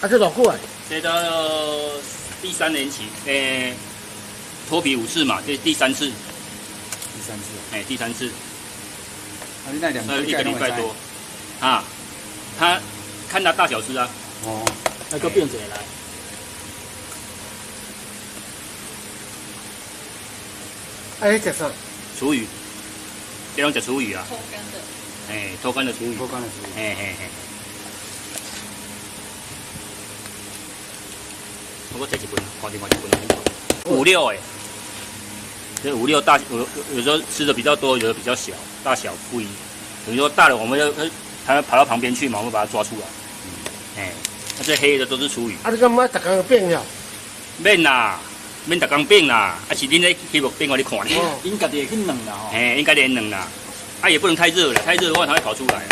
啊，这多久啊？这到第3年期，脱皮5次嘛，这第3次。第3次。第3次。啊，你那2个1个礼拜多。啊，它看它大小吃啊。哦，那个变起来。哎，这啥？厨余，这种叫厨余啊。偷干的。偷干的厨余。偷干的厨余。我摕一份，看一份。5、6哎，这5、6大，有时候吃的比较多，有的比较小，大小不一。等于说大的我们要它跑到旁边去嘛，我们把它抓出来。那这黑的都是厨余。啊，你干嘛逐工变了？免啦，免逐工变啦，是恁咧希望变我你看呢。因家己会去弄啦吼。应该连冷啦，也不能太热了，太热的话它会跑出来。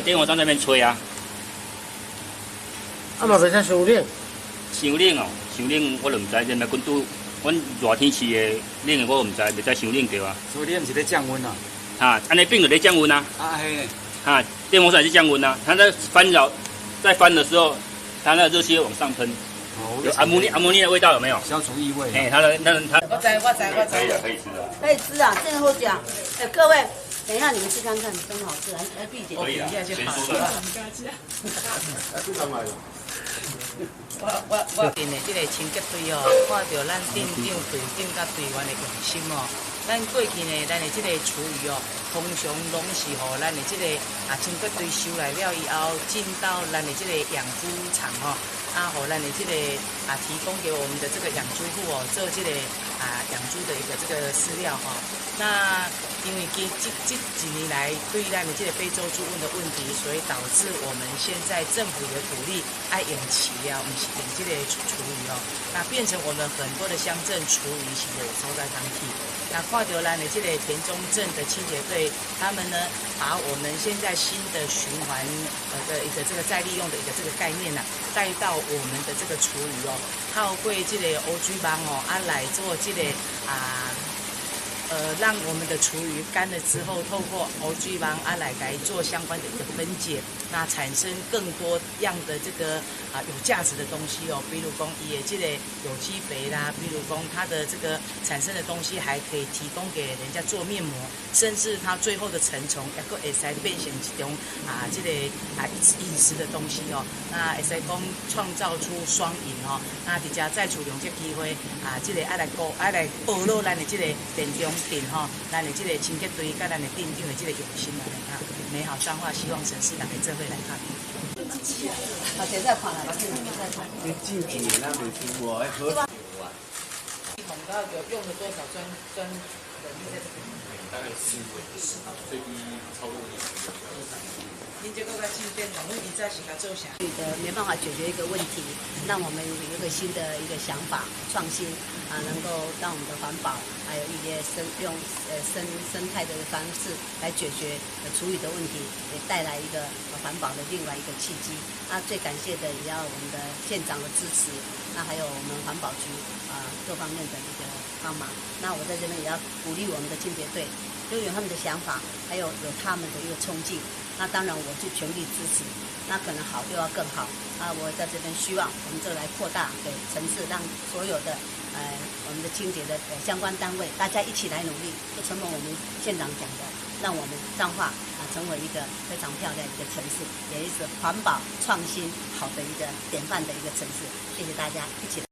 电风扇在那边吹啊。啊嘛袂使伤冷。伤冷哦，伤冷我就唔知，因为阮拄阮热天气的冷的我唔知，袂使伤冷对啊。所以你毋是咧降温啊？安尼冰就咧降温啊。黑呢？电风扇也是降温啊，它在翻的时候，它那个热气会往上喷。有阿摩尼的味道有没有？消除异味。它。我知。可以吃的。可以吃啊，真的好讲。各位，等一下你们吃看看，真好吃，来闭姐。可以啊。就好了。我店的这个清洁队哦，看到咱店长、队长甲队员的用心哦，咱过去呢，咱的这个厨余哦，通常拢是互咱的这个清洁队收来了以后，进到咱的这个养猪场哦，互咱的这个提供给我们的这个养猪户哦，做这个养猪的一个这个饲料哈。那因为这几年来对咱的这个非洲猪瘟的问题，所以导致我们现在政府也鼓励爱养饲料，不是养这个厨余哦。那变成我们很多的乡镇厨余是有收在当地。那看到咱的这个田中镇的清洁队，他们呢把我们现在新的循环的一个这个再利用的一个这个概念呢，带到我们的这个厨余哦，透过这个欧居帮哦来做这个让我们的厨余干了之后，透过欧居帮来做相关的一个分解，那产生更多样的这个有价值的东西哦，比如讲也这个有机肥啦，比如讲它的这个产生的东西还可以提供给人家做面膜，甚至它最后的成虫也个会使变成一种这个饮食的东西哦，那会使讲创造出双赢哦，那大家再处用这机会这个来保留咱的这个田中镇吼，咱的这个清洁队甲咱的店长的这个用心来看，美好彰化，希望城市大家这会来看。现在看了，再看。你进去那没听过，喝酒啊。系统到底用了多少专人力在这边？大概15位，最低超过20。您这个进店，我们一再是他做啥？没办法解决一个问题，让我们有一个新的一个想法创新能够让我们的环保还有一些用生态的方式来解决厨余的问题，也带来一个环保的另外一个契机。那最感谢的也要我们的县长的支持，那还有我们环保局各方面的一个帮忙。那我在这边也要鼓励我们的清洁队，都有他们的想法，还有他们的一个冲劲。那当然，我就全力支持。那可能好就要更好。我在这边希望我们这来扩大给城市，让所有的我们的清洁的相关单位，大家一起来努力，就成为我们县长讲的，让我们彰化成为一个非常漂亮的一个城市，也是环保创新好的一个典范的一个城市。谢谢大家，一起来。